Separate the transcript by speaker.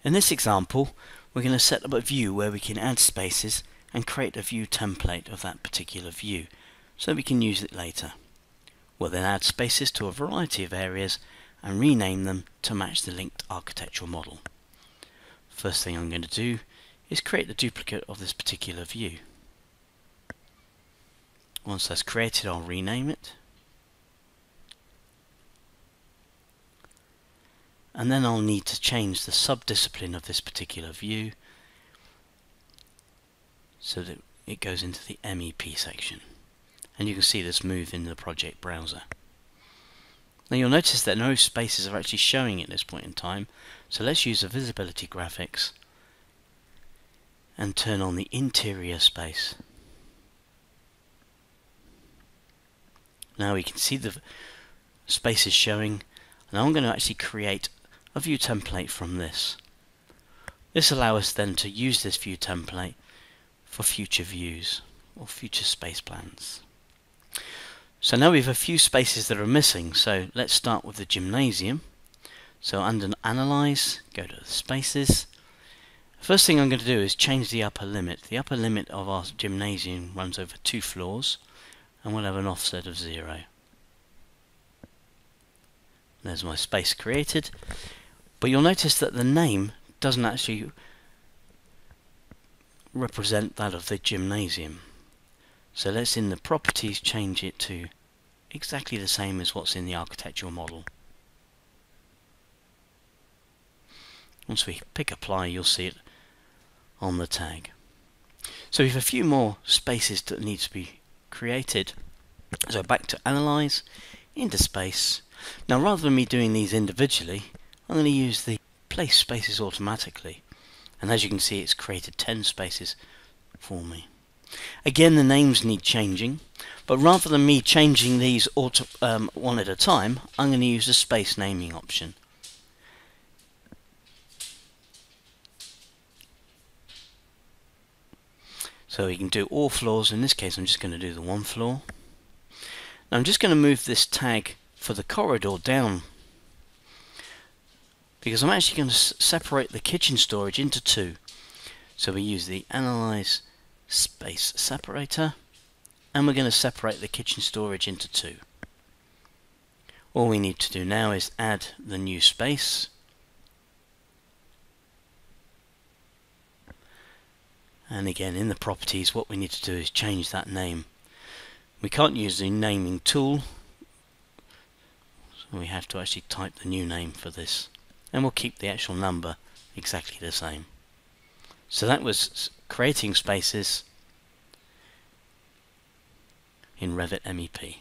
Speaker 1: In this example, we're going to set up a view where we can add spaces and create a view template of that particular view so we can use it later. We'll then add spaces to a variety of areas and rename them to match the linked architectural model. First thing I'm going to do is create the duplicate of this particular view. Once that's created, I'll rename it. And then I'll need to change the subdiscipline of this particular view so that it goes into the MEP section. And you can see this move in the project browser. Now you'll notice that no spaces are actually showing at this point in time, so let's use the visibility graphics and turn on the interior space. Now we can see the spaces showing, and I'm going to actually create a view template from this. This allows us then to use this view template for future views or future space plans. So now we have a few spaces that are missing, so let's start with the gymnasium. So under Analyze, go to the Spaces. First thing I'm going to do is change the upper limit. The upper limit of our gymnasium runs over 2 floors and we'll have an offset of 0. There's my space created. But you'll notice that the name doesn't actually represent that of the gymnasium. So let's in the properties change it to exactly the same as what's in the architectural model. Once we pick apply, you'll see it on the tag. So we have a few more spaces that need to be created. So back to Analyze, into Space. Now rather than me doing these individually, I'm going to use the place spaces automatically, and as you can see it's created 10 spaces for me. Again, the names need changing, but rather than me changing these one at a time, I'm going to use the space naming option. So we can do all floors. In this case I'm just going to do the 1 floor. Now I'm just going to move this tag for the corridor down, because I'm actually going to separate the kitchen storage into 2. So we use the Analyze Space Separator, and we're going to separate the kitchen storage into 2. All we need to do now is add the new space, and again in the properties what we need to do is change that name. We can't use the naming tool, so we have to actually type the new name for this. And we'll keep the actual number exactly the same. So that was creating spaces in Revit MEP.